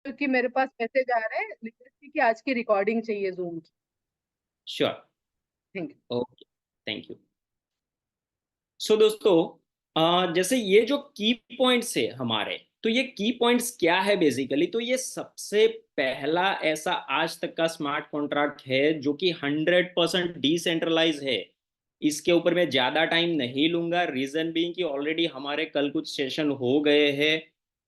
क्योंकि मेरे पास मैसेज आ रहे हैं लिटरेसी की, आज की रिकॉर्डिंग चाहिए जूम की। Sure. Thank you. Okay, thank you. So दोस्तों, जैसे ये जो की पॉइंट्स है हमारे, तो ये की पॉइंट्स क्या है बेसिकली? तो ये सबसे पहला ऐसा आज तक का स्मार्ट कॉन्ट्रैक्ट है जो कि 100% डिसेंट्रलाइज है। इसके ऊपर मैं ज्यादा टाइम नहीं लूंगा, रीजन बीइंग कि ऑलरेडी हमारे कल कुछ सेशन हो गए हैं।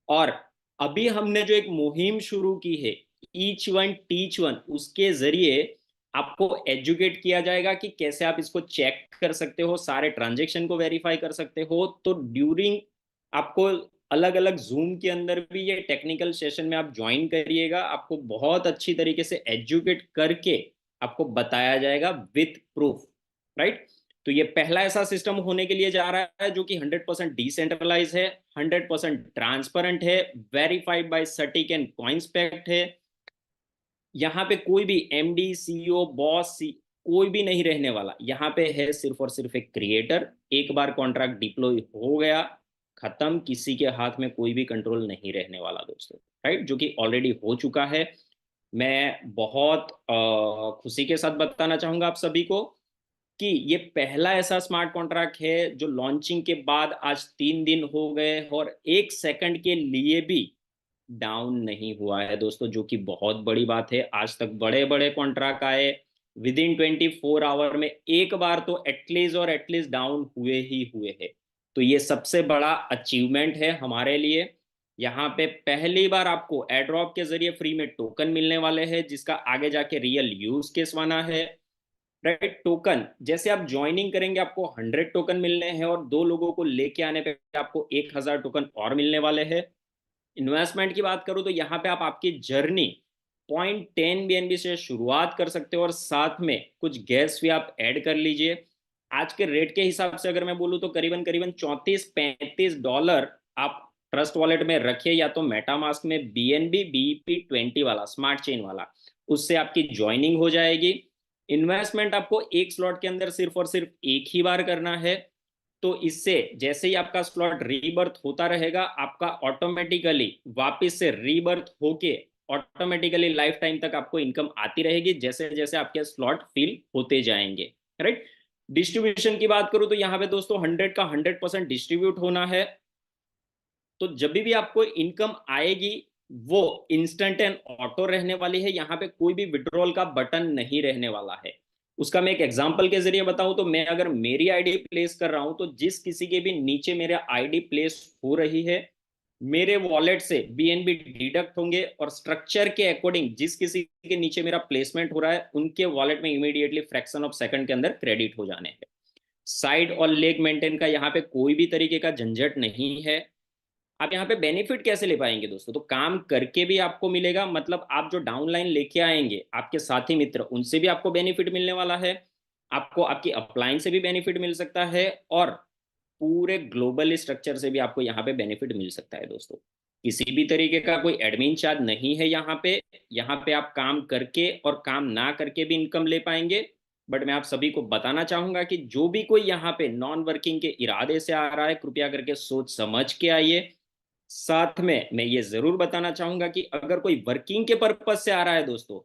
और अभी हमने जो एक मुहिम शुरू की है, ईच वन टीच वन, उसके जरिए आपको एजुकेट किया जाएगा कि कैसे आप इसको चेक कर सकते हो, सारे ट्रांजेक्शन को वेरीफाई कर सकते हो। तो ड्यूरिंग आपको अलग अलग जूम के अंदर भी ये टेक्निकल सेशन में आप ज्वाइन करिएगा, आपको बहुत अच्छी तरीके से एजुकेट करके आपको बताया जाएगा विथ प्रूफ। राइट? तो ये पहला ऐसा सिस्टम होने के लिए जा रहा है जो कि 100% डिसेंट्रलाइज है, 100% ट्रांसपेरेंट है, वेरीफाइड बाय सटीक एंड कॉइंस्पेक्ट है। यहाँ पे कोई भी एमडी, सीईओ, बॉस, कोई भी नहीं रहने वाला। यहाँ पे है सिर्फ और सिर्फ एक क्रिएटर। एक बार कॉन्ट्रैक्ट डिप्लॉय हो गया, खत्म, किसी के हाथ में कोई भी कंट्रोल नहीं रहने वाला दोस्तों। राइट? जो कि ऑलरेडी हो चुका है। मैं बहुत खुशी के साथ बताना चाहूंगा आप सभी को कि ये पहला ऐसा स्मार्ट कॉन्ट्रैक्ट है जो लॉन्चिंग के बाद आज 3 दिन हो गए और 1 सेकंड के लिए भी डाउन नहीं हुआ है दोस्तों, जो कि बहुत बड़ी बात है। आज तक बड़े बड़े कॉन्ट्रैक्ट आए, विद इन 24 आवर में एक बार तो एटलीस्ट और एटलीस्ट डाउन हुए ही हुए हैं। तो ये सबसे बड़ा अचीवमेंट है हमारे लिए। यहाँ पे पहली बार आपको एड्रॉप के जरिए फ्री में टोकन मिलने वाले हैं, जिसका आगे जाके रियल यूज केस बना है। राइट? टोकन जैसे आप ज्वाइनिंग करेंगे आपको 100 टोकन मिलने हैं, और 2 लोगों को लेके आने पे आपको 1000 टोकन और मिलने वाले हैं। इन्वेस्टमेंट की बात करूं तो यहाँ पे आप आपकी जर्नी 0.10 BNB से शुरुआत कर सकते हो, और साथ में कुछ गैस भी आप ऐड कर लीजिए। आज के रेट के हिसाब से अगर मैं बोलूँ तो करीबन करीबन 34-35 डॉलर आप ट्रस्ट वॉलेट में रखिए, या तो मेटामास्क में BNB BEP20 वाला स्मार्ट चेन वाला, उससे आपकी ज्वाइनिंग हो जाएगी। इन्वेस्टमेंट आपको एक स्लॉट के अंदर सिर्फ और सिर्फ एक ही बार करना है। तो इससे जैसे ही आपका स्लॉट रीबर्थ होता रहेगा, आपका ऑटोमेटिकली वापस से रीबर्थ होके ऑटोमेटिकली लाइफ टाइम तक आपको इनकम आती रहेगी, जैसे जैसे आपके स्लॉट फिल होते जाएंगे। राइट? डिस्ट्रीब्यूशन की बात करूं तो यहाँ पे दोस्तों 100 का 100% डिस्ट्रीब्यूट होना है। तो जब भी आपको इनकम आएगी वो इंस्टेंट एंड ऑटो रहने वाली है। यहाँ पे कोई भी विड्रॉल का बटन नहीं रहने वाला है। उसका मैं एक एग्जांपल के जरिए बताऊं तो, मैं अगर मेरी आईडी प्लेस कर रहा हूं तो जिस किसी के भी नीचे मेरे आईडी प्लेस हो रही है, मेरे वॉलेट से बीएनबी डिडक्ट होंगे, और स्ट्रक्चर के अकॉर्डिंग जिस किसी के नीचे मेरा प्लेसमेंट हो रहा है उनके वॉलेट में इमीडिएटली फ्रैक्शन ऑफ सेकंड के अंदर क्रेडिट हो जाने हैं। साइड और लेग मेंटेन का यहाँ पे कोई भी तरीके का झंझट नहीं है। आप यहाँ पे बेनिफिट कैसे ले पाएंगे दोस्तों? तो काम करके भी आपको मिलेगा, मतलब आप जो डाउनलाइन लेके आएंगे आपके साथी मित्र, उनसे भी आपको बेनिफिट मिलने वाला है। आपको आपकी अपलाइन से भी बेनिफिट मिल सकता है, और पूरे ग्लोबल स्ट्रक्चर से भी आपको यहाँ पे बेनिफिट मिल सकता है दोस्तों। किसी भी तरीके का कोई एडमिन चार्ज नहीं है यहाँ पे। यहाँ पे आप काम करके और काम ना करके भी इनकम ले पाएंगे। बट मैं आप सभी को बताना चाहूंगा कि जो भी कोई यहाँ पे नॉन वर्किंग के इरादे से आ रहा है, कृपया करके सोच समझ के आइए। साथ में मैं ये जरूर बताना चाहूंगा कि अगर कोई वर्किंग के पर्पज से आ रहा है दोस्तों,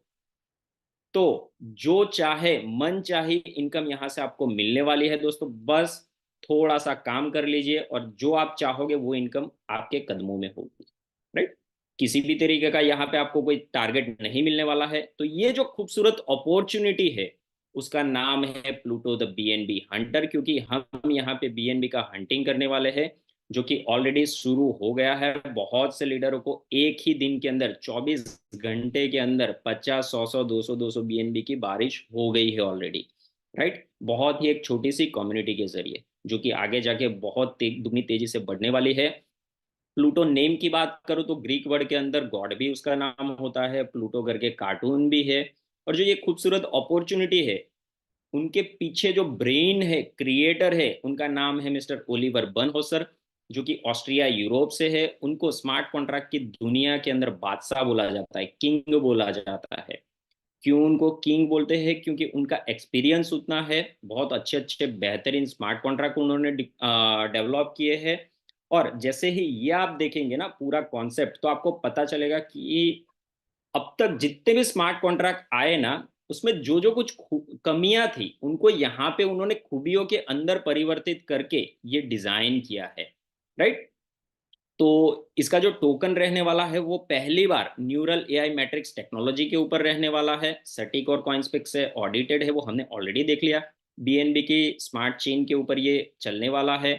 तो जो चाहे मन चाहे इनकम यहां से आपको मिलने वाली है दोस्तों। बस थोड़ा सा काम कर लीजिए और जो आप चाहोगे वो इनकम आपके कदमों में होगी। राइट? किसी भी तरीके का यहाँ पे आपको कोई टारगेट नहीं मिलने वाला है। तो ये जो खूबसूरत अपॉर्चुनिटी है, उसका नाम है प्लूटो द बीएनबी हंटर, क्योंकि हम यहाँ पे बीएनबी का हंटिंग करने वाले हैं, जो कि ऑलरेडी शुरू हो गया है। बहुत से लीडरों को एक ही दिन के अंदर 24 घंटे के अंदर 50, 100, 200 बीएनबी की बारिश हो गई है ऑलरेडी। राइट? बहुत ही एक छोटी सी कम्युनिटी के जरिए, जो कि आगे जाके बहुत दुगनी तेजी से बढ़ने वाली है। प्लूटो नेम की बात करूँ तो ग्रीक वर्ड के अंदर गॉड भी उसका नाम होता है, प्लूटो करके कार्टून भी है। और जो ये खूबसूरत अपॉर्चुनिटी है, उनके पीछे जो ब्रेन है, क्रिएटर है, उनका नाम है मिस्टर ओलिवर बर्नहोसर, जो कि ऑस्ट्रिया यूरोप से है। उनको स्मार्ट कॉन्ट्रैक्ट की दुनिया के अंदर बादशाह बोला जाता है, किंग बोला जाता है। क्यों उनको किंग बोलते हैं? क्योंकि उनका एक्सपीरियंस उतना है, बहुत अच्छे अच्छे बेहतरीन स्मार्ट कॉन्ट्रैक्ट उन्होंने डेवलप किए हैं। और जैसे ही ये आप देखेंगे ना पूरा कॉन्सेप्ट, तो आपको पता चलेगा कि अब तक जितने भी स्मार्ट कॉन्ट्रैक्ट आए ना, उसमें जो जो कुछ कमियां थी उनको यहाँ पे उन्होंने खूबियों के अंदर परिवर्तित करके ये डिजाइन किया है, राइट। तो इसका जो टोकन रहने वाला है वो पहली बार न्यूरल एआई मैट्रिक्स टेक्नोलॉजी के ऊपर रहने वाला है, सटीक और कॉइनस्पिक से ऑडिटेड है, वो हमने ऑलरेडी देख लिया। बीएनबी की स्मार्ट चेन के ऊपर ये चलने वाला है।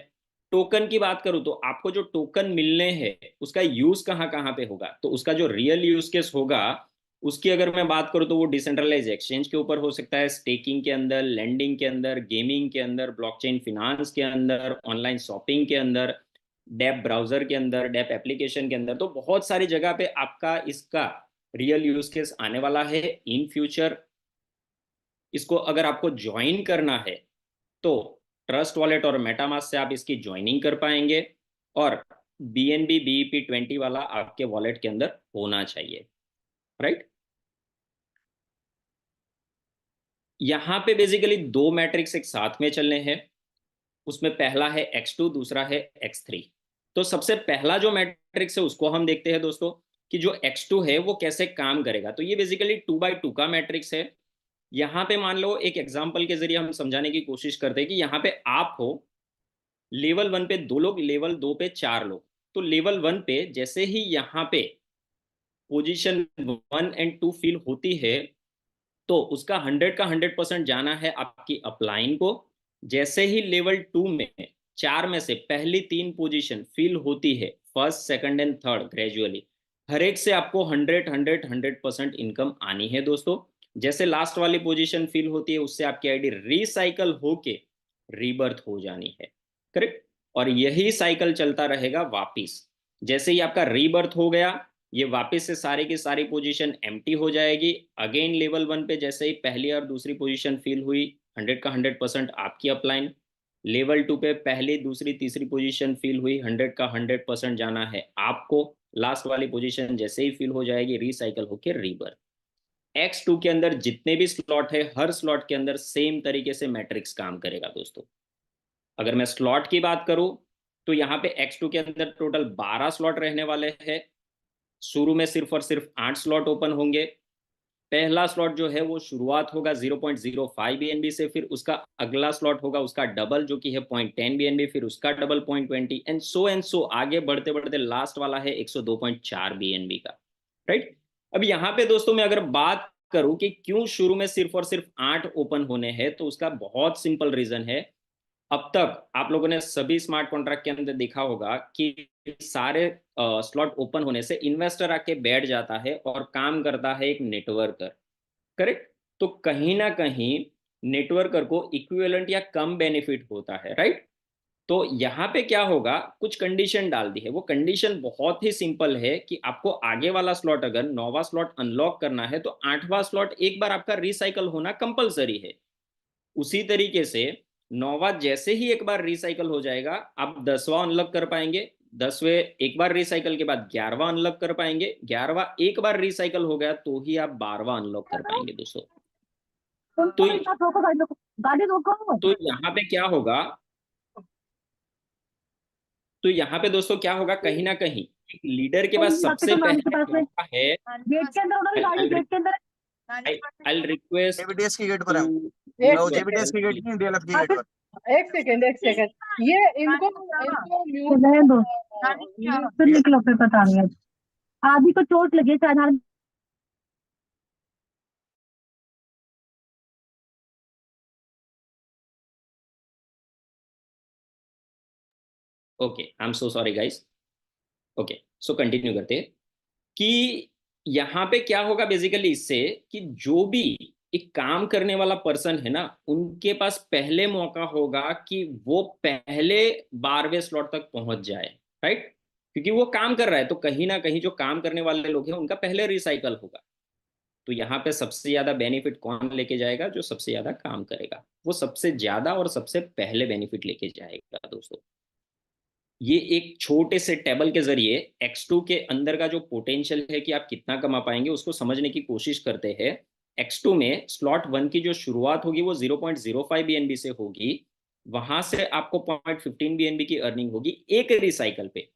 टोकन की बात करूं तो आपको जो टोकन मिलने हैं उसका यूज कहाँ कहाँ पे होगा, तो उसका जो रियल यूज केस होगा उसकी अगर मैं बात करूं तो वो डिसेंट्रलाइज एक्सचेंज के ऊपर हो सकता है, स्टेकिंग के अंदर, लैंडिंग के अंदर, गेमिंग के अंदर, ब्लॉकचेन फिनांस के अंदर, ऑनलाइन शॉपिंग के अंदर, डेप ब्राउजर के अंदर, डेप एप्लीकेशन के अंदर। तो बहुत सारी जगह पे आपका इसका रियल यूज केस आने वाला है इन फ्यूचर। इसको अगर आपको ज्वाइन करना है तो ट्रस्ट वॉलेट और मेटामास्क से आप इसकी ज्वाइनिंग कर पाएंगे, और बीएनबी बीईपी 20 वाला आपके वॉलेट के अंदर होना चाहिए, राइट। यहाँ पे बेसिकली दो मैट्रिक्स एक साथ में चलने हैं। उसमें पहला है X2, दूसरा है X3। तो सबसे पहला जो मैट्रिक्स है उसको हम देखते हैं दोस्तों, कि जो X2 है वो कैसे काम करेगा। तो ये बेसिकली 2x2 का मैट्रिक्स है। यहाँ पे मान लो एक एग्जांपल के जरिए हम समझाने की कोशिश करते हैं कि यहाँ पे आप हो, लेवल 1 पे 2 लोग, लेवल 2 पे 4 लोग। तो लेवल 1 पे जैसे ही यहाँ पे पोजीशन 1 और 2 फिल होती है, तो उसका 100 का 100% जाना है आपकी अपलाइन को। जैसे ही लेवल 2 में 4 में से पहली 3 पोजीशन फिल होती है, first second and third, gradually हर एक से आपको 100 इनकम आनी है दोस्तों। जैसे लास्ट वाली पोजीशन फिल होती है उससे आपकी आईडी रिसाइकल होके रीबर्थ हो जानी है, करेक्ट। और यही साइकिल चलता रहेगा वापिस। जैसे ही आपका रीबर्थ हो गया, ये वापस से सारी की सारी पोजीशन एम्प्टी हो जाएगी। अगेन लेवल 1 पे जैसे ही पहली और दूसरी पोजीशन फिल हुई, 100 का 100% आपकी अपलाइन। लेवल 2 पे पहली दूसरी तीसरी पोजीशन फिल हुई, 100 का 100% जाना है आपको। लास्ट वाली पोजीशन जैसे ही फिल हो जाएगी, रिसाइकल होकर रीबर्थ। X2 के अंदर जितने भी स्लॉट है, हर स्लॉट के अंदर सेम तरीके से मैट्रिक्स काम करेगा दोस्तों। अगर मैं स्लॉट की बात करूं तो यहाँ पे X2 के अंदर टोटल 12 स्लॉट रहने वाले हैं। शुरू में सिर्फ और सिर्फ 8 स्लॉट ओपन होंगे। पहला स्लॉट जो है वो शुरुआत होगा 0.05 बीएनबी से, फिर उसका अगला स्लॉट होगा उसका डबल जो कि है 0.10 बीएनबी, फिर उसका डबल 0.20, एंड सो आगे बढ़ते बढ़ते लास्ट वाला है 102.4 बीएनबी का, राइट। अब यहाँ पे दोस्तों मैं अगर बात करूं कि क्यों शुरू में सिर्फ और सिर्फ 8 ओपन होने हैं, तो उसका बहुत सिंपल रीजन है। अब तक आप लोगों ने सभी स्मार्ट कॉन्ट्रैक्ट के अंदर देखा होगा कि सारे स्लॉट ओपन होने से इन्वेस्टर आके बैठ जाता है और काम करता है एक नेटवर्कर, करेक्ट। तो कहीं ना कहीं नेटवर्कर को इक्विवेलेंट या कम बेनिफिट होता है, राइट। तो यहाँ पे क्या होगा, कुछ कंडीशन डाल दी है। वो कंडीशन बहुत ही सिंपल है कि आपको आगे वाला स्लॉट अगर 9वां स्लॉट अनलॉक करना है तो 8वां स्लॉट एक बार आपका रिसाइकल होना कंपलसरी है। उसी तरीके से 9वां जैसे ही एक बार रिसाइकल हो जाएगा, आप 10वां अनलॉक कर पाएंगे। 10वें एक बार रिसाइकल के बाद 11वां अनलॉक कर पाएंगे। 11वां एक बार रिसाइकल हो गया तो ही आप 12वां अनलॉक कर पाएंगे दोस्तों। तो गाड़ी रोको। तो यहाँ पे क्या होगा, तो यहाँ पे दोस्तों क्या होगा, कहीं ना कहीं एक लीडर के पास सबसे पहले मौका है। गेट के अंदर उधर गाड़ी, गेट के अंदर। आई रिक्वेस्ट जेबीटीएस की गेट पर है। एक वो सेकंड, जेबीटीएस की गेट नहीं, डीएलएफ की गेट पर। एक सेकंड, एक सेकंड। ये इनको इनको रहने दो, म्यूट फिर निकलो, फिर पता नहीं। आदि को चोट लगी शायद। Okay, I am so sorry guys. Okay, so continue करते हैं कि यहाँ पे क्या होगा बेसिकली इससे, कि जो भी एक काम करने वाला पर्सन है ना, उनके पास पहले मौका होगा कि वो पहले 12वें स्लॉट तक पहुंच जाए, राइट। क्योंकि वो काम कर रहा है तो कहीं ना कहीं जो काम करने वाले लोग हैं उनका पहले रिसाइकल होगा। तो यहाँ पे सबसे ज्यादा बेनिफिट कौन लेके जाएगा, जो सबसे ज्यादा काम करेगा वो सबसे ज्यादा और सबसे पहले बेनिफिट लेके जाएगा दोस्तों। ये एक छोटे से टेबल के जरिए X2 के अंदर का जो पोटेंशियल है कि आप कितना कमा पाएंगे उसको समझने की कोशिश करते हैं। X2 में स्लॉट 1 की जो शुरुआत होगी वो 0.05 बीएनबी से होगी। वहां से आपको 0.15 BNB की अर्निंग होगी एक रिसाइकल पे।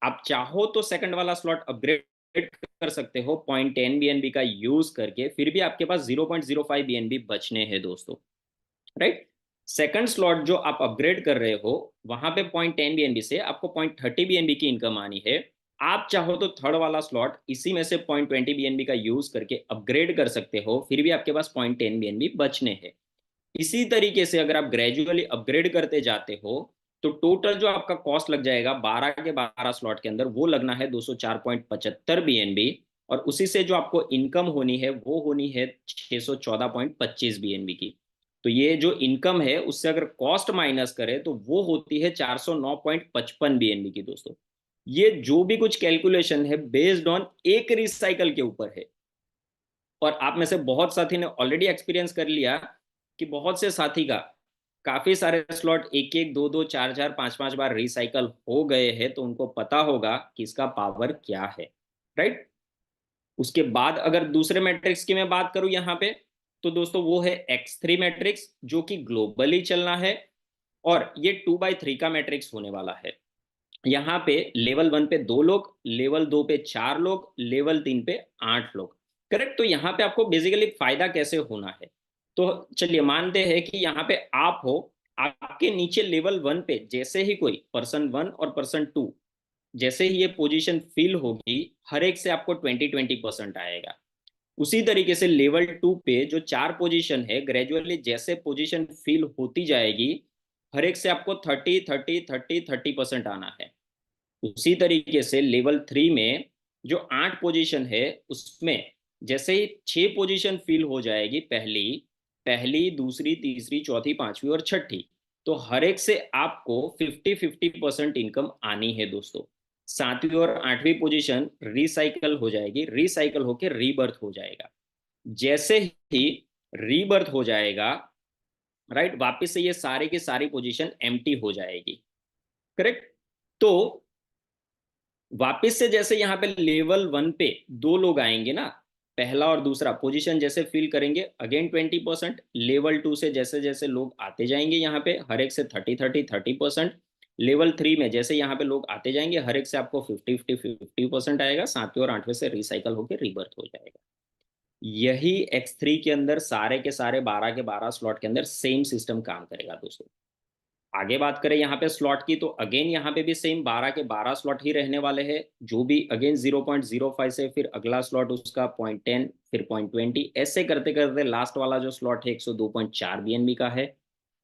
आप चाहो तो सेकंड वाला स्लॉट अपग्रेड कर सकते हो 0.10 BNB का यूज करके, फिर भी आपके पास 0.05 BNB बचने हैं दोस्तों, राइट। सेकंड स्लॉट जो आप अपग्रेड कर रहे हो वहां पे 0.10 BNB से आपको 0.30 BNB की इनकम आनी है। आप चाहो तो थर्ड वाला स्लॉट इसी में से 0.20 BNB का यूज करके अपग्रेड कर सकते हो, फिर भी आपके पास 0.10 BNB बचने हैं। इसी तरीके से अगर आप ग्रेजुअली अपग्रेड करते जाते हो तो टोटल जो आपका कॉस्ट लग जाएगा 12 के 12 स्लॉट के अंदर, वो लगना है 204.75 BNB, और उसी से जो आपको इनकम होनी है वो होनी है 614.25 BNB की। तो ये जो इनकम है उससे अगर कॉस्ट माइनस करें तो वो होती है 409.55 BNB की दोस्तों। ये जो भी कुछ कैलकुलेशन है बेस्ड ऑन एक रिसाइकल के ऊपर है। और आप में से बहुत साथी ने ऑलरेडी एक्सपीरियंस कर लिया कि बहुत से साथी का काफी सारे स्लॉट एक एक दो दो चार चार पांच पांच बार रिसाइकल हो गए हैं, तो उनको पता होगा कि इसका पावर क्या है, राइट। उसके बाद अगर दूसरे मैट्रिक्स की मैं बात करूं यहाँ पे, तो दोस्तों वो है X3 मैट्रिक्स, जो कि ग्लोबली चलना है, और ये 2/3 का मैट्रिक्स होने वाला है। यहाँ पे लेवल 1 पे 2 लोग, लेवल 2 पे 4 लोग, लेवल 3 पे 8 लोग, करेक्ट। तो यहाँ पे आपको बेसिकली फायदा कैसे होना है, तो चलिए मानते हैं कि यहाँ पे आप हो, आपके नीचे लेवल 1 पे जैसे ही कोई पर्सन 1 और पर्सन 2 जैसे ही ये पोजीशन फिल होगी, हर एक से आपको 20-20% आएगा। उसी तरीके से लेवल 2 पे जो 4 पोजीशन है, ग्रेजुअली जैसे पोजीशन फिल होती जाएगी, हर एक से आपको 30-30-30-30% आना है। उसी तरीके से लेवल 3 में जो 8 पोजीशन है उसमें जैसे ही 6 पोजीशन फिल हो जाएगी, पहली पहली दूसरी तीसरी चौथी पांचवी और छठी, तो हर एक से आपको 50-50% इनकम आनी है दोस्तों। 7वीं और 8वीं पोजीशन रिसाइकल हो जाएगी, रिसाइकल होकर रीबर्थ हो जाएगा। जैसे ही रीबर्थ हो जाएगा, राइट, वापस से ये सारे की सारी पोजीशन एम्प्टी हो जाएगी, करेक्ट। तो वापस से जैसे यहाँ पे लेवल 1 पे 2 लोग आएंगे ना, पहला और दूसरा पोजीशन जैसे फिल करेंगे अगेन 20%, लेवल 2 से जैसे जैसे लोग आते जाएंगे यहाँ पे हर एक से 30-30-30%, लेवल 3 में जैसे यहाँ पे लोग आते जाएंगे हर एक से आपको 50-50-50% आएगा, 7वें और 8वें से रिसाइकल होकर रिबर्थ हो जाएगा। यही X3 के अंदर सारे के सारे 12 के 12 स्लॉट के अंदर सेम सिस्टम काम करेगा दोस्तों। आगे बात करें यहाँ पे स्लॉट की, तो अगेन यहाँ पे भी सेम 12 के 12 स्लॉट ही रहने वाले हैं, जो भी अगेन 0.05 से फिर अगला स्लॉट उसका 0.10 फिर 0.20 ऐसे करते करते लास्ट वाला जो स्लॉट है 102.4 BNB का है।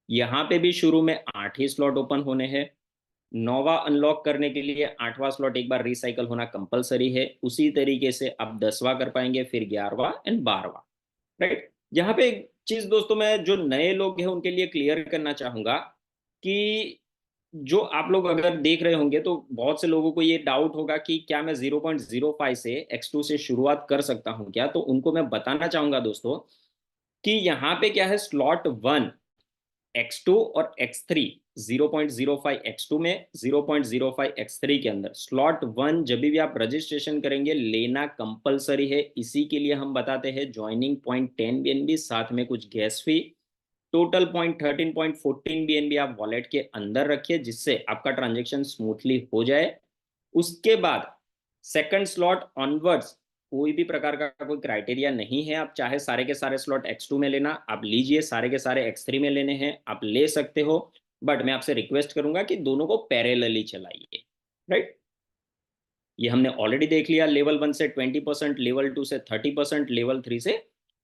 यहाँ पे भी शुरू में 8 ही स्लॉट ओपन होने हैं। 9वां अनलॉक करने के लिए 8वां स्लॉट एक बार रिसाइकल होना कंपलसरी है। उसी तरीके से आप 10वां कर पाएंगे, फिर 11वां एंड 12वां, राइट। यहाँ पे एक चीज दोस्तों मैं जो नए लोग हैं उनके लिए क्लियर करना चाहूंगा कि जो आप लोग अगर देख रहे होंगे तो बहुत से लोगों को ये डाउट होगा कि क्या मैं 0.05 से X2 से शुरुआत कर सकता हूं क्या, तो उनको मैं बताना चाहूंगा दोस्तों कि यहाँ पे क्या है, स्लॉट 1 X2 और X3, 0.05 X2 में 0.05 X3 के अंदर स्लॉट 1 जब भी आप रजिस्ट्रेशन करेंगे लेना कंपलसरी है। इसी के लिए हम बताते हैं ज्वाइनिंग 0.10 BNB, साथ में कुछ गैस फी, टोटल 0.13-0.14 BNB आप वॉलेट के अंदर रखिए जिससे आपका ट्रांजेक्शन स्मूथली हो जाए। उसके बाद सेकंड स्लॉट ऑनवर्ड्स कोई भी प्रकार का कोई क्राइटेरिया नहीं है, आप चाहे सारे के सारे स्लॉट X2 में लेना आप लीजिए, सारे के सारे X3 में लेने हैं आप ले सकते हो, बट मैं आपसे रिक्वेस्ट करूंगा कि दोनों को पैरेलली चलाइए, राइट। ये हमने ऑलरेडी देख लिया, लेवल 1 से 20%, लेवल 2 से 30%, लेवल 3 से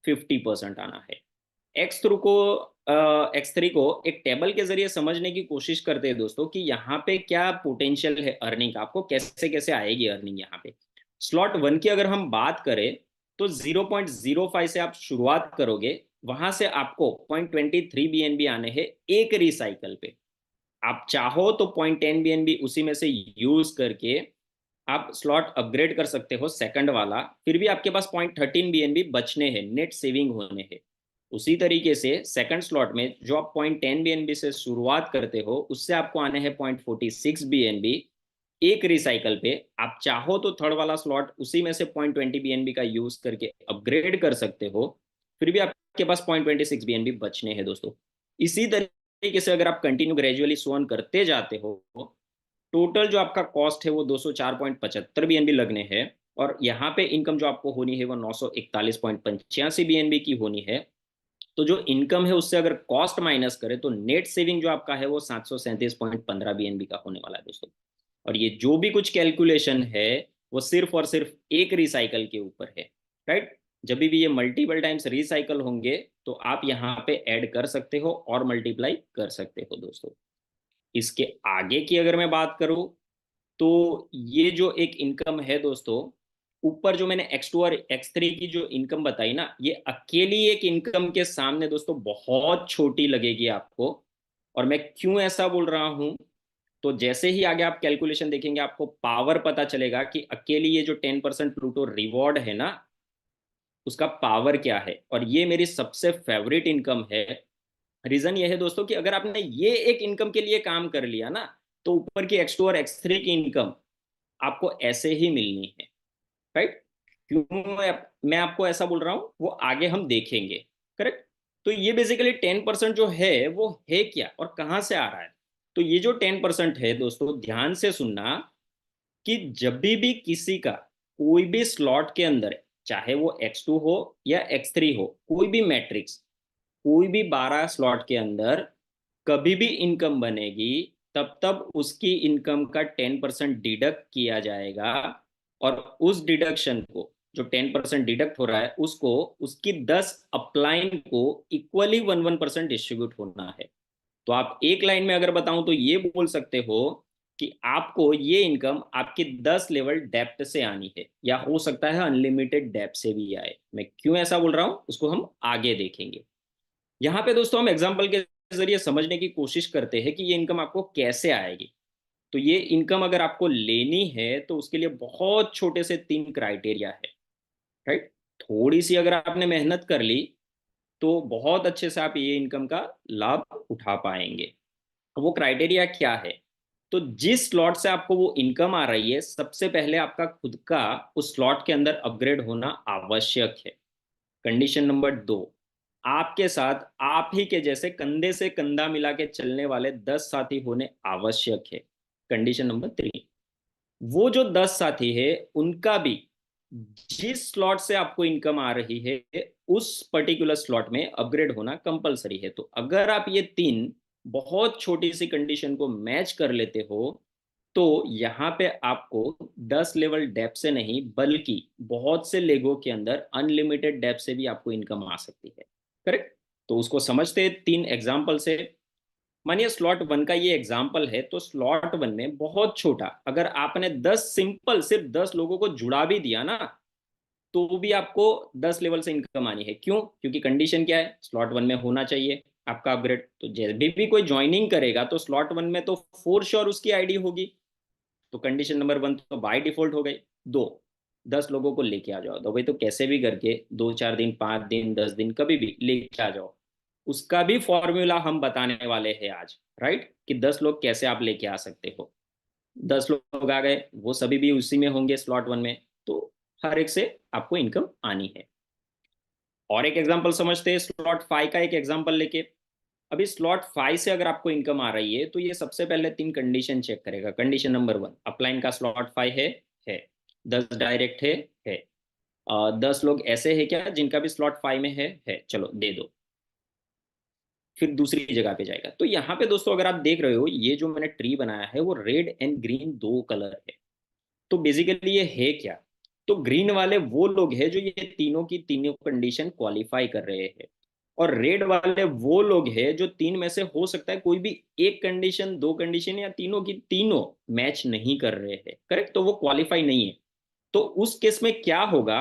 50% आना है। X3 को एक टेबल के जरिए समझने की कोशिश करते हैं दोस्तों कि यहाँ पे क्या पोटेंशियल है अर्निंग का, आपको कैसे कैसे आएगी अर्निंग। यहाँ पे स्लॉट 1 की अगर हम बात करें तो 0.05 से आप शुरुआत करोगे, वहां से आपको 0.23 BNB आने हैं एक रिसाइकल पे। आप चाहो तो 0.10 BNB उसी में से यूज करके आप स्लॉट अपग्रेड कर सकते हो सेकंड वाला, फिर भी आपके पास 0.13 BNB बचने हैं, नेट सेविंग होने हैं। उसी तरीके से सेकंड स्लॉट में जो आप 0.10 BNB से शुरुआत करते हो उससे आपको आने हैं 0.46 BNB एक रिसाइकल पे। आप चाहो तो थर्ड वाला स्लॉट उसी में से 0.20 BNB का यूज करके अपग्रेड कर सकते हो, फिर भी आपके पास 0.26 BNB बचने हैं दोस्तों। इसी तरीके से अगर आप कंटिन्यू ग्रेजुअली सो ऑन करते जाते हो, टोटल जो आपका कॉस्ट है वो 204.75 बीएनबी लगने हैं, और यहाँ पे इनकम जो आपको होनी है वो 941.85 बीएनबी की होनी है। तो जो इनकम है उससे अगर कॉस्ट माइनस करें तो नेट सेविंग जो आपका है वो 737.15 बीएनबी का होने वाला है दोस्तों। और ये जो भी कुछ कैलकुलेशन है वो सिर्फ और सिर्फ एक रिसाइकल के ऊपर है, राइट। जब भी ये मल्टीपल टाइम्स रिसाइकल होंगे तो आप यहाँ पे ऐड कर सकते हो और मल्टीप्लाई कर सकते हो दोस्तों। इसके आगे की अगर मैं बात करूं तो ये जो एक इनकम है दोस्तों, ऊपर जो मैंने X2 और X3 की जो इनकम बताई ना, ये अकेली एक इनकम के सामने दोस्तों बहुत छोटी लगेगी आपको। और मैं क्यों ऐसा बोल रहा हूं, तो जैसे ही आगे आप कैलकुलेशन देखेंगे आपको पावर पता चलेगा कि अकेली ये जो 10% प्लूटो रिवॉर्ड है ना, उसका पावर क्या है। और ये मेरी सबसे फेवरेट इनकम है। रीजन ये है दोस्तों कि अगर आपने ये एक इनकम के लिए काम कर लिया ना, तो ऊपर की X2 और X3 की इनकम आपको ऐसे ही मिलनी है, राइट। क्यों मैं आपको ऐसा बोल रहा हूं वो आगे हम देखेंगे, करेक्ट। तो ये बेसिकली 10% जो है वो है क्या और कहां से आ रहा है। तो ये जो 10% है दोस्तों, ध्यान से सुनना, कि जब भी किसी का कोई भी स्लॉट के अंदर, चाहे वो X2 हो या X3 हो, कोई भी मैट्रिक्स, कोई भी 12 स्लॉट के अंदर कभी भी इनकम बनेगी, तब तब उसकी इनकम का 10% डिडक्ट किया जाएगा। और उस डिडक्शन को, जो 10% डिडक्ट हो रहा है, उसको उसकी 10 अपलाइन को इक्वली 1-1% डिस्ट्रीब्यूट होना है। तो आप एक लाइन में अगर बताऊं तो ये बोल सकते हो कि आपको ये इनकम आपकी 10 लेवल डेप्थ से आनी है, या हो सकता है अनलिमिटेड डेप्थ से भी आए। मैं क्यों ऐसा बोल रहा हूं उसको हम आगे देखेंगे। यहाँ पे दोस्तों हम एग्जाम्पल के जरिए समझने की कोशिश करते हैं कि ये इनकम आपको कैसे आएगी। तो ये इनकम अगर आपको लेनी है तो उसके लिए बहुत छोटे से 3 क्राइटेरिया है, राइट। थोड़ी सी अगर आपने मेहनत कर ली तो बहुत अच्छे से आप ये इनकम का लाभ उठा पाएंगे। वो क्राइटेरिया क्या है, तो जिस स्लॉट से आपको वो इनकम आ रही है, सबसे पहले आपका खुद का उस स्लॉट के अंदर अपग्रेड होना आवश्यक है। कंडीशन नंबर 2, आपके साथ आप ही के जैसे कंधे से कंधा मिला के चलने वाले 10 साथी होने आवश्यक है। कंडीशन नंबर 3, वो जो 10 साथी है उनका भी जिस स्लॉट से आपको इनकम आ रही है उस पर्टिकुलर स्लॉट में अपग्रेड होना कंपलसरी है। तो अगर आप ये 3 बहुत छोटी सी कंडीशन को मैच कर लेते हो तो यहाँ पे आपको 10 लेवल डेप से नहीं बल्कि बहुत से लेगो के अंदर अनलिमिटेड डेप से भी आपको इनकम आ सकती है, करेक्ट। तो उसको समझते हैं 3 एग्जाम्पल से। मानिए स्लॉट 1 का ये एग्जाम्पल है, तो स्लॉट 1 में बहुत छोटा, अगर आपने 10 सिंपल सिर्फ 10 लोगों को जुड़ा भी दिया ना, तो भी आपको 10 लेवल से इनकम आनी है। क्यों? क्योंकि कंडीशन क्या है, स्लॉट 1 में होना चाहिए आपका अपग्रेड। तो जब भी कोई ज्वाइनिंग करेगा तो स्लॉट 1 में तो फोर श्योर उसकी आईडी होगी। तो कंडीशन नंबर 1 तो बाय डिफॉल्ट हो गई। 2, 10 लोगों को लेके आ जाओ। तो भाई तो कैसे भी करके 2-4 दिन, 5 दिन, 10 दिन, कभी भी लेके आ जाओ। उसका भी फॉर्मूला हम बताने वाले हैं आज, राइट, कि 10 लोग कैसे आप लेके आ सकते हो। 10 लोग आ गए, वो सभी भी उसी में होंगे स्लॉट 1 में, तो हर एक से आपको इनकम आनी है। और एक एग्जांपल समझते हैं स्लॉट 5 का, एक एग्जांपल लेके। अभी स्लॉट 5 से अगर आपको इनकम आ रही है तो ये सबसे पहले 3 कंडीशन चेक करेगा। कंडीशन नंबर 1, अपलाइन का स्लॉट 5 है 10 डायरेक्ट है 10 लोग ऐसे है क्या जिनका भी स्लॉट 5 में है, चलो दे दो। फिर दूसरी जगह पे जाएगा। तो यहाँ पे दोस्तों अगर आप देख रहे हो, ये जो मैंने ट्री बनाया है वो रेड एंड ग्रीन 2 कलर है। तो बेसिकली ये है क्या, तो ग्रीन वाले वो लोग हैं जो ये तीनों की तीनों कंडीशन क्वालिफाई कर रहे हैं, और रेड वाले वो लोग हैं जो 3 में से हो सकता है कोई भी एक कंडीशन, 2 कंडीशन या तीनों की तीनों मैच नहीं कर रहे हैं, करेक्ट। तो वो क्वालिफाई नहीं है। तो उस केस में क्या होगा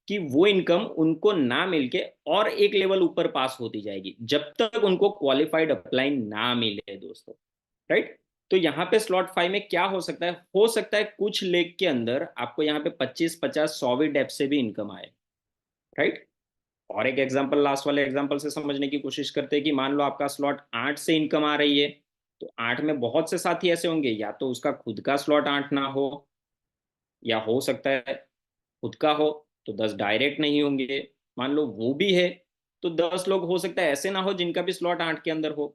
कि वो इनकम उनको ना मिलके और एक लेवल ऊपर पास होती जाएगी जब तक उनको क्वालिफाइड अपलाइन ना मिले दोस्तों, राइट। तो यहाँ पे स्लॉट 5 में क्या हो सकता है कुछ लेग के अंदर आपको यहाँ पे 25-50-100 डेप से भी इनकम आए, राइट। और एक एग्जांपल, लास्ट वाले एग्जांपल से समझने की कोशिश करते हैं कि मान लो आपका स्लॉट 8 से इनकम आ रही है। तो 8 में बहुत से साथी ऐसे होंगे, या तो उसका खुद का स्लॉट 8 ना हो, या हो सकता है खुद का हो तो 10 डायरेक्ट नहीं होंगे। मान लो वो भी है तो 10 लोग हो सकता है ऐसे ना हो जिनका भी स्लॉट 8 के अंदर हो।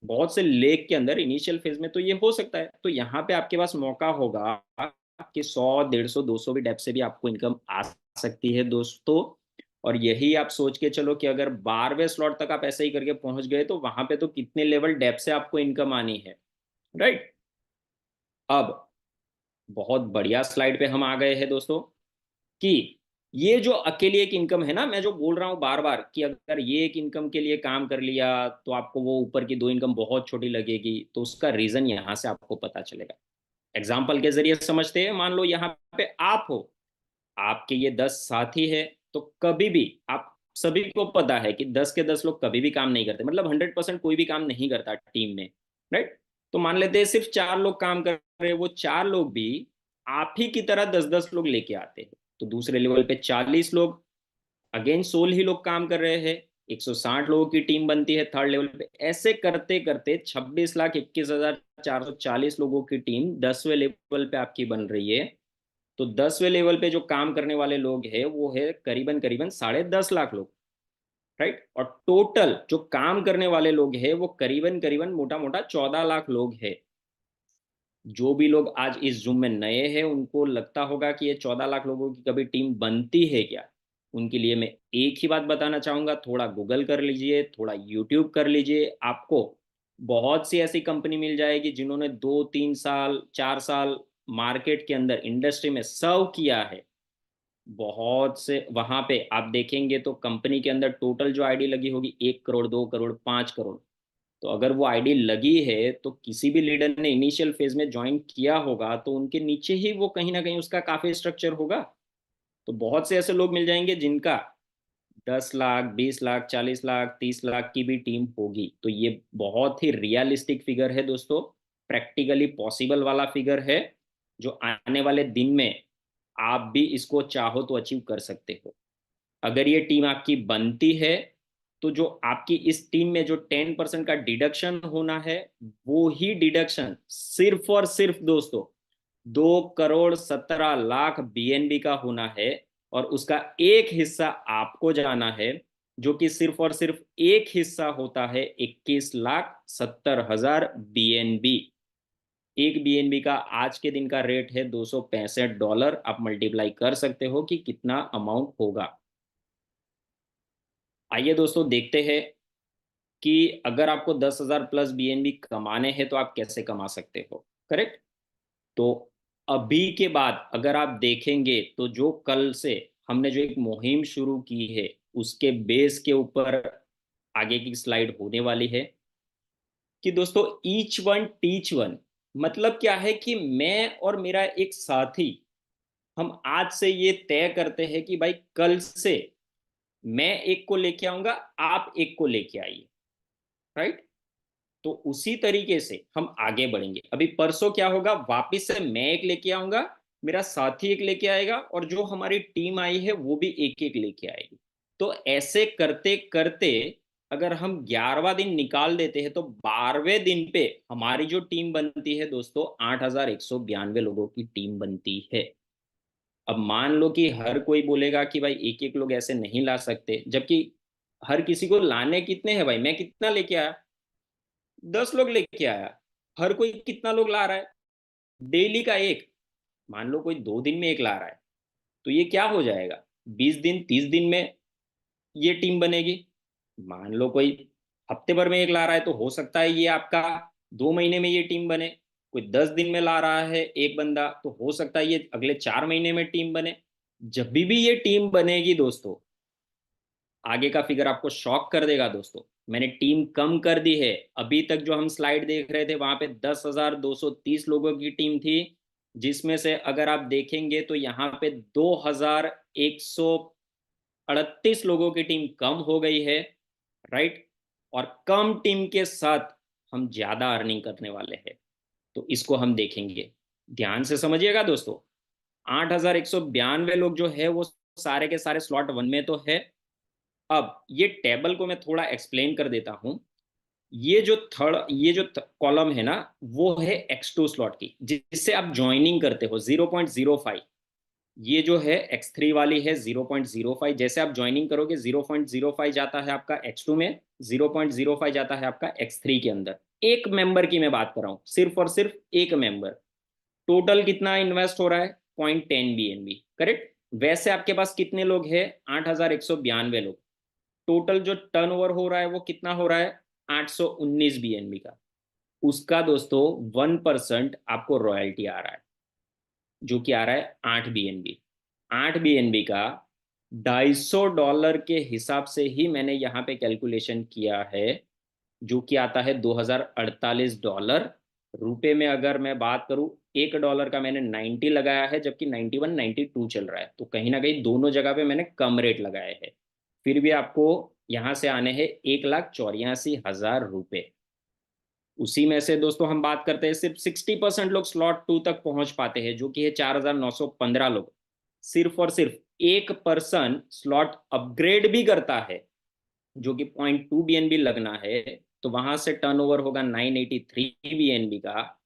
बहुत से लेग के अंदर इनिशियल फेज में तो ये हो सकता है। तो यहाँ पे आपके पास मौका होगा कि 100, 150, 200 भी डेप्थ से भी आपको इनकम आ सकती है दोस्तों। और यही आप सोच के चलो कि अगर 12वें स्लॉट तक आप ऐसे ही करके पहुंच गए तो वहां पे तो कितने लेवल डेप्थ से आपको इनकम आनी है, राइट। अब बहुत बढ़िया स्लाइड पे हम आ गए हैं दोस्तों कि ये जो अकेली एक इनकम है ना, मैं जो बोल रहा हूँ बार बार कि अगर ये एक इनकम के लिए काम कर लिया तो आपको वो ऊपर की दो इनकम बहुत छोटी लगेगी, तो उसका रीजन यहाँ से आपको पता चलेगा। एग्जाम्पल के जरिए समझते हैं। मान लो यहाँ पे आप हो, आपके ये 10 साथी है, तो कभी भी आप सभी को पता है कि 10 के 10 लोग कभी भी काम नहीं करते, मतलब 100% कोई भी काम नहीं करता टीम में, राइट। तो मान लेते हैं सिर्फ 4 लोग काम कर रहे हैं, वो 4 लोग भी आप ही की तरह 10-10 लोग लेके आते हैं, तो दूसरे लेवल पे 40 लोग, अगेन 16 ही लोग काम कर रहे हैं, 160 लोगों की टीम बनती है थर्ड लेवल पे। ऐसे करते करते 26,21,440 लोगों की टीम 10वें लेवल पे आपकी बन रही है। तो 10वें लेवल पे जो काम करने वाले लोग हैं वो है करीबन करीबन 10.5 लाख लोग, राइट। और टोटल जो काम करने वाले लोग हैं वो करीबन करीबन मोटा मोटा 14 लाख लोग हैं। जो भी लोग आज इस जूम में नए हैं उनको लगता होगा कि ये 14 लाख लोगों की कभी टीम बनती है क्या। उनके लिए मैं एक ही बात बताना चाहूंगा, थोड़ा गूगल कर लीजिए, थोड़ा यूट्यूब कर लीजिए, आपको बहुत सी ऐसी कंपनी मिल जाएगी जिन्होंने 2-3 साल 4 साल मार्केट के अंदर इंडस्ट्री में सर्व किया है। बहुत से वहां पे आप देखेंगे तो कंपनी के अंदर टोटल जो आईडी लगी होगी 1 करोड़, 2 करोड़, 5 करोड़। तो अगर वो आईडी लगी है तो किसी भी लीडर ने इनिशियल फेज में ज्वाइन किया होगा तो उनके नीचे ही वो कहीं ना कहीं उसका काफी स्ट्रक्चर होगा। तो बहुत से ऐसे लोग मिल जाएंगे जिनका 10 लाख, 20 लाख, 40 लाख, 30 लाख की भी टीम होगी। तो ये बहुत ही रियलिस्टिक फिगर है दोस्तों, प्रैक्टिकली पॉसिबल वाला फिगर है, जो आने वाले दिन में आप भी इसको चाहो तो अचीव कर सकते हो। अगर ये टीम आपकी बनती है तो जो आपकी इस टीम में जो 10% का डिडक्शन होना है, वो ही डिडक्शन सिर्फ और सिर्फ दोस्तों 2,17 लाख बीएनबी का होना है। और उसका एक हिस्सा आपको जाना है, जो कि सिर्फ और सिर्फ एक हिस्सा होता है 21,70,000 बीएनबी। एक बीएनबी का आज के दिन का रेट है $265। आप मल्टीप्लाई कर सकते हो कि कितना अमाउंट होगा। आइए दोस्तों देखते हैं कि अगर आपको 10,000 प्लस बीएनबी कमाने हैं तो आप कैसे कमा सकते हो, करेक्ट। तो अभी के बाद अगर आप देखेंगे तो जो कल से हमने जो एक मुहिम शुरू की है उसके बेस के ऊपर आगे की स्लाइड होने वाली है कि दोस्तों ईच वन टीच वन। मतलब क्या है कि मैं और मेरा एक साथी, हम आज से ये तय करते हैं कि भाई कल से मैं एक को लेके आऊंगा, आप एक को लेके आइए, राइट। तो उसी तरीके से हम आगे बढ़ेंगे। अभी परसों क्या होगा, वापिस से मैं एक लेके आऊंगा, मेरा साथी एक लेके आएगा, और जो हमारी टीम आई है वो भी एक एक लेके आएगी। तो ऐसे करते करते अगर हम 11वां दिन निकाल देते हैं तो 12वें दिन पे हमारी जो टीम बनती है दोस्तों 8,192 लोगों की टीम बनती है। अब मान लो कि हर कोई बोलेगा कि भाई एक एक लोग ऐसे नहीं ला सकते, जबकि हर किसी को लाने कितने हैं भाई, मैं कितना लेके आया, 10 लोग लेके आया। हर कोई कितना लोग ला रहा है, डेली का एक। मान लो कोई 2 दिन में एक ला रहा है तो ये क्या हो जाएगा, 20 दिन, 30 दिन में ये टीम बनेगी। मान लो कोई हफ्ते भर में एक ला रहा है तो हो सकता है ये आपका 2 महीने में ये टीम बने। कोई 10 दिन में ला रहा है एक बंदा तो हो सकता है ये अगले 4 महीने में टीम बने। जब भी ये टीम बनेगी दोस्तों, आगे का फिगर आपको शॉक कर देगा दोस्तों। मैंने टीम कम कर दी है। अभी तक जो हम स्लाइड देख रहे थे वहां पे 10,230 लोगों की टीम थी, जिसमें से अगर आप देखेंगे तो यहाँ पे 2,138 लोगों की टीम कम हो गई है, राइट। और कम टीम के साथ हम ज्यादा अर्निंग करने वाले हैं। तो इसको हम देखेंगे, ध्यान से समझिएगा दोस्तों। 8,192 लोग जो है वो सारे के सारे स्लॉट 1 में तो है। अब ये टेबल को मैं थोड़ा एक्सप्लेन कर देता हूं। ये जो कॉलम है ना, वो है X2 स्लॉट की, जिससे आप ज्वाइनिंग करते हो 0.05। ये जो है X3 वाली है 0.05। जैसे आप ज्वाइनिंग करोगे 0.05 जाता है आपका X2 में, 0.05 जाता है आपका X3 के अंदर। एक मेंबर की मैं बात कर रहा हूँ, सिर्फ और सिर्फ एक मेंबर। टोटल कितना इन्वेस्ट हो रहा है? 0.10 BNB, करेक्ट। वैसे आपके पास कितने लोग हैं? 8,192 लोग। टोटल जो टर्नओवर हो रहा है वो कितना हो रहा है? 819 BNB का। उसका दोस्तों 1% आपको रॉयल्टी आ रहा है, जो कि आ रहा है 8 BNB। 8 BNB का $250 के हिसाब से ही मैंने यहाँ पे कैलकुलेशन किया है, जो कि आता है $2048। रुपए में अगर मैं बात करूं, $1 का मैंने 90 लगाया है, जबकि 91 92 चल रहा है। तो कहीं ना कहीं दोनों जगह पे मैंने कम रेट लगाए हैं। फिर भी आपको यहाँ से आने हैं 1,84,000 रुपये। उसी में से दोस्तों हम बात करते हैं, सिर्फ 60% लोग स्लॉट 2 तक पहुंच पाते हैं, जो कि है 4,915 लोग। सिर्फ और सिर्फ एक पर्सन स्लॉट अपग्रेड भी करता है, जो कि 0.2 BNB लगना है। तो वहां से टर्नओवर होगा 983 BNB का।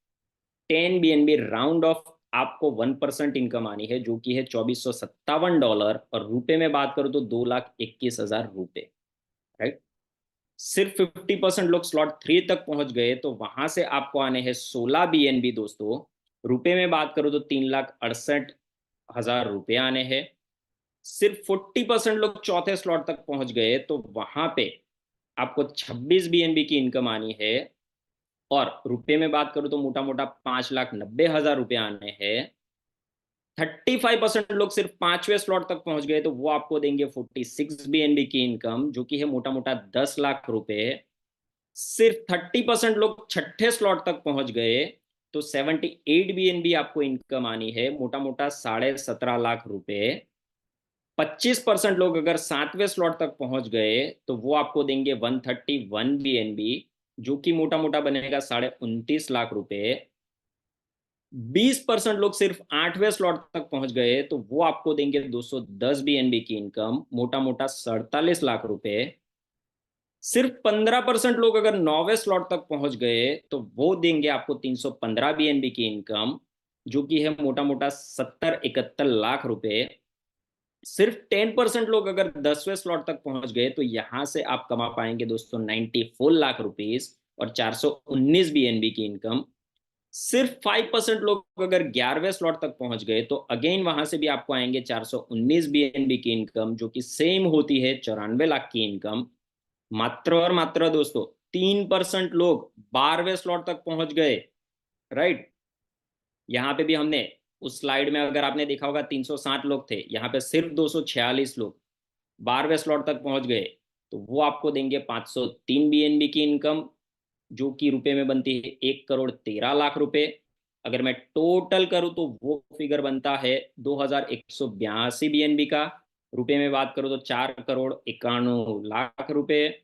10 BNB राउंड ऑफ आपको 1% इनकम आनी है, जो कि है $2,457। और रुपए में बात करूं तो 2,21,000 रुपये, राइट। सिर्फ 50% लोग स्लॉट 3 तक पहुंच गए, तो वहां से आपको आने हैं 16 BNB दोस्तों। रुपए में बात करूं तो 3,68,000 रुपये आने हैं। सिर्फ 40% लोग चौथे स्लॉट तक पहुंच गए, तो वहां पे आपको 26 BNB की इनकम आनी है। और रुपए में बात करूं तो मोटा मोटा 5,90,000 रुपये आने हैं। 35% लोग सिर्फ 5वें स्लॉट तक पहुंच गए, तो वो आपको देंगे 46 BNB की इनकम, जो कि है मोटा मोटा 10 लाख रुपए। सिर्फ 30% लोग छठे स्लॉट तक पहुंच गए, तो 78 BNB आपको इनकम आनी है, मोटा मोटा 17.5 लाख रुपए। 25% लोग अगर 7वें स्लॉट तक पहुंच गए, तो वो आपको देंगे 131 BNB, जो कि मोटा मोटा बनेगा 29.5 लाख रुपए। 20% लोग सिर्फ 8वें स्लॉट तक पहुंच गए, तो वो आपको देंगे 210 BNB की इनकम, मोटा मोटा 47 लाख रुपए। सिर्फ 15% लोग अगर 9वें स्लॉट तक पहुंच गए, तो वो देंगे आपको 315 BNB की इनकम, जो कि है मोटा मोटा 70-71 लाख रुपए। सिर्फ 10% लोग अगर 10वें स्लॉट तक पहुंच गए, तो यहां से आप कमा पाएंगे दोस्तों 94 लाख रुपीज और 419 BNB की इनकम। सिर्फ 5% लोग अगर 11वें स्लॉट तक पहुंच गए, तो अगेन वहां से भी आपको आएंगे 419 BNB की इनकम, जो कि सेम होती है 94 लाख की इनकम। मात्र और मात्र दोस्तों 3% लोग 12वें स्लॉट तक पहुंच गए, राइट। यहाँ पे भी हमने उस स्लाइड में अगर आपने देखा होगा 360 लोग थे, यहाँ पे सिर्फ 246 लोग 12वें स्लॉट तक पहुंच गए, तो वो आपको देंगे 503 BNB की इनकम, जो कि रुपए में बनती है 1,13,00,000 रुपए। अगर मैं टोटल करूं तो वो फिगर बनता है 2,182 BNB का। रुपए में बात करूं तो 4,91,00,000 रुपए।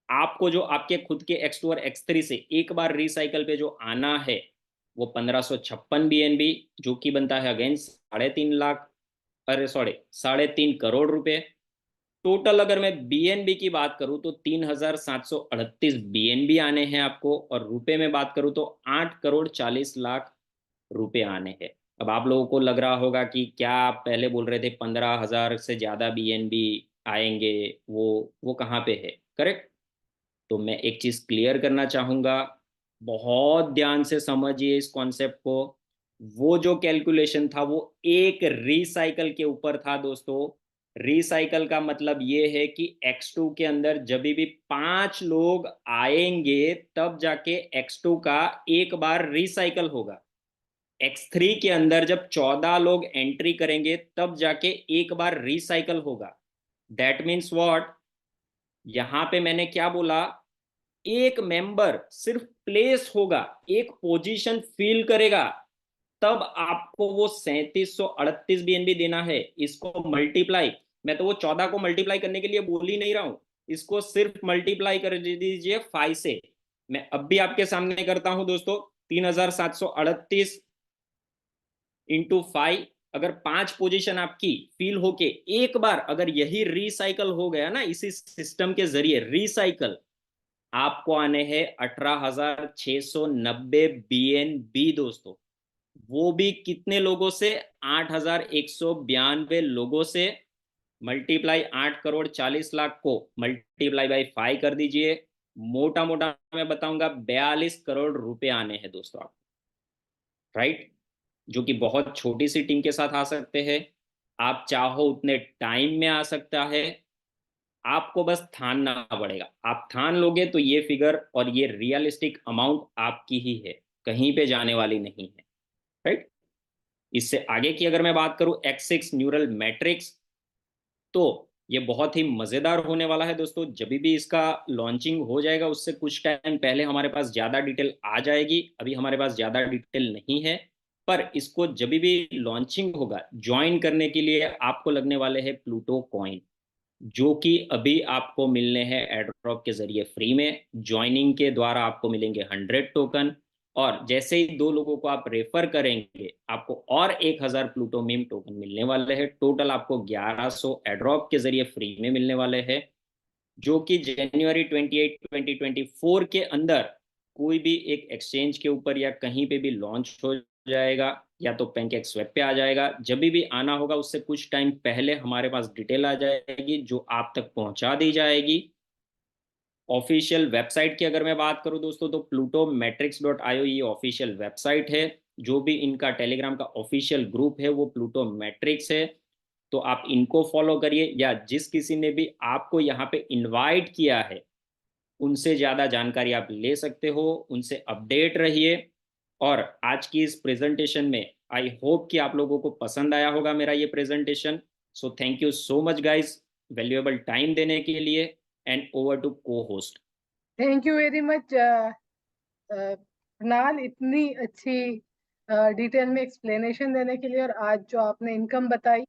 आपको जो आपके खुद के X2 और X3 से एक बार रिसाइकल पे जो आना है, वो 1,556 BNB, जो कि बनता है अगेन 3.5 लाख, अरे सॉरी 3.5 करोड़ रुपए। टोटल अगर मैं BNB की बात करूं तो 3,738 BNB आने हैं आपको, और रुपए में बात करूं तो 8,40,00,000 रुपए आने हैं। अब आप लोगों को लग रहा होगा कि क्या आप पहले बोल रहे थे 15,000 से ज्यादा BNB आएंगे, वो कहाँ पे है, करेक्ट। तो मैं एक चीज क्लियर करना चाहूंगा, बहुत ध्यान से समझिए इस कॉन्सेप्ट को। वो जो कैलकुलेशन था वो एक रिसाइकल के ऊपर था दोस्तों। रिसाइकल का मतलब ये है कि X2 के अंदर जब भी 5 लोग आएंगे, तब जाके X2 का एक बार रिसाइकल होगा। X3 के अंदर जब 14 लोग एंट्री करेंगे, तब जाके एक बार रिसाइकल होगा। दैट मीन्स व्हाट, यहां पे मैंने क्या बोला, एक मेंबर सिर्फ प्लेस होगा, एक पोजीशन फिल करेगा, तब आपको वो 3,738 BNB देना है। इसको मल्टीप्लाई, मैं तो वो 14 को मल्टीप्लाई करने के लिए बोल ही नहीं रहा हूं, इसको सिर्फ मल्टीप्लाई कर दीजिए 5 से। मैं अब भी आपके सामने करता हूं दोस्तों, 3,738 इंटू 5। अगर 5 पोजीशन आपकी फिल होके एक बार अगर यही रिसाइकल हो गया ना, इसी सिस्टम के जरिए रिसाइकल, आपको आने हैं 18,690 BNB दोस्तों। वो भी कितने लोगों से? 8,192 लोगों से। मल्टीप्लाई 8,40,00,000 को मल्टीप्लाई बाई 5 कर दीजिए। मोटा मोटा मैं बताऊंगा 42 करोड़ रुपए आने हैं दोस्तों आप, राइट? जो कि बहुत छोटी सी टीम के साथ आ सकते हैं। आप चाहो उतने टाइम में आ सकता है, आपको बस ठानना पड़ेगा। आप ठान लोगे तो ये फिगर और ये रियलिस्टिक अमाउंट आपकी ही है, कहीं पे जाने वाली नहीं है, राइट? इससे आगे की अगर मैं बात करूं X6 न्यूरल मैट्रिक्स, तो ये बहुत ही मजेदार होने वाला है दोस्तों। जब भी इसका लॉन्चिंग हो जाएगा उससे कुछ टाइम पहले हमारे पास ज्यादा डिटेल आ जाएगी। अभी हमारे पास ज्यादा डिटेल नहीं है, पर इसको जब भी लॉन्चिंग होगा, ज्वाइन करने के लिए आपको लगने वाले हैं प्लूटो कॉइन, जो कि अभी आपको मिलने हैं एयरड्रॉप के जरिए फ्री में। ज्वाइनिंग के द्वारा आपको मिलेंगे 100 टोकन, और जैसे ही 2 लोगों को आप रेफर करेंगे आपको और 1,000 प्लूटो मीम टोकन मिलने वाले हैं। टोटल आपको 1100 एयरड्रॉप के जरिए फ्री में मिलने वाले हैं, जो कि जनवरी 28 2024 के अंदर कोई भी एक एक्सचेंज के ऊपर या कहीं पे भी लॉन्च हो जाएगा, या तो पैनकेक स्वैप पे आ जाएगा। जब भी आना होगा उससे कुछ टाइम पहले हमारे पास डिटेल आ जाएगी, जो आप तक पहुंचा दी जाएगी। ऑफिशियल वेबसाइट की अगर मैं बात करूं दोस्तों, तो plutometrics.io ये ऑफिशियल वेबसाइट है। जो भी इनका टेलीग्राम का ऑफिशियल ग्रुप है वो प्लूटो मैट्रिक्स है, तो आप इनको फॉलो करिए, या जिस किसी ने भी आपको यहाँ पे इनवाइट किया है उनसे ज़्यादा जानकारी आप ले सकते हो, उनसे अपडेट रहिए। और आज की इस प्रेजेंटेशन में आई होप कि आप लोगों को पसंद आया होगा मेरा ये presentation. So thank you so much guys, valuable time देने के लिए। एंड ओवर टू को host. Thank you very much Kunal, इतनी अच्छी डिटेल में एक्सप्लेनेशन देने के लिए। और आज जो आपने इनकम बताई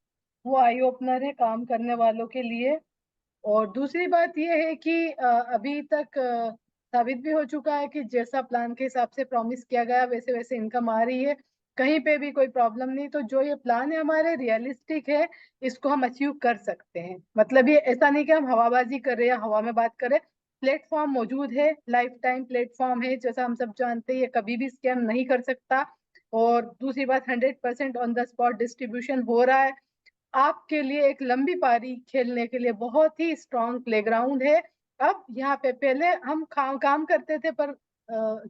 वो आई ओपनर है काम करने वालों के लिए। और दूसरी बात ये है कि अभी तक साबित भी हो चुका है कि जैसा प्लान के हिसाब से प्रॉमिस किया गया वैसे वैसे इनकम आ रही है, कहीं पे भी कोई प्रॉब्लम नहीं। तो जो ये प्लान है हमारे रियलिस्टिक है, इसको हम अचीव कर सकते हैं। मतलब ये ऐसा नहीं कि हम हवाबाजी कर रहे हैं या हवा में बात कर रहे हैं। प्लेटफॉर्म मौजूद है, लाइफ टाइम प्लेटफॉर्म है, जैसा हम सब जानते हैं ये कभी भी स्कैम नहीं कर सकता। और दूसरी बात 100% ऑन द स्पॉट डिस्ट्रीब्यूशन हो रहा है। आपके लिए एक लंबी पारी खेलने के लिए बहुत ही स्ट्रॉन्ग प्लेग्राउंड है। अब यहाँ पे पहले हम काम करते थे पर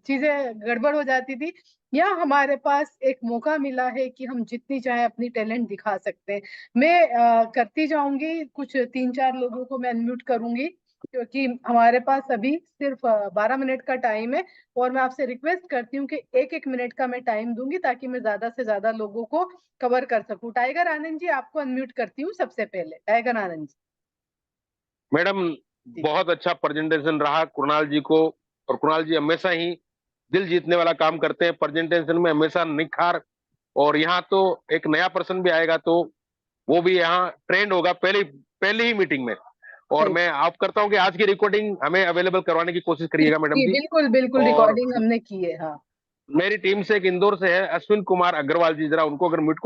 चीजें गड़बड़ हो जाती थी। यहाँ हमारे पास एक मौका मिला है कि हम जितनी चाहे अपनी टैलेंट दिखा सकते हैं। मैं करती जाऊंगी, कुछ 3-4 लोगों को मैं अनम्यूट करूंगी, क्योंकि हमारे पास अभी सिर्फ 12 मिनट का टाइम है। और मैं आपसे रिक्वेस्ट करती हूँ कि 1-1 मिनट का मैं टाइम दूंगी, ताकि मैं ज्यादा से ज्यादा लोगों को कवर कर सकूं। टाइगर आनंद जी, आपको अनम्यूट करती हूँ सबसे पहले। टाइगर आनंद जी। मैडम, बहुत अच्छा प्रेजेंटेशन रहा कुणाल जी को। और कुणाल जी हमेशा ही दिल जीतने वाला काम करते हैं, प्रेजेंटेशन में हमेशा निखार। और यहाँ तो एक नया पर्सन भी आएगा तो वो भी यहाँ ट्रेंड होगा पहली पहली ही मीटिंग में। और सही। मैं आप करता हूँ कि आज की रिकॉर्डिंग हमें अवेलेबल करवाने की कोशिश करिएगा मैडम जी जी। बिल्कुल बिल्कुल, और रिकॉर्डिंग हमने की है। हाँ। मेरी टीम से एक इंदौर से है अश्विन कुमार अग्रवाल जी, जरा उनको अगर म्यूट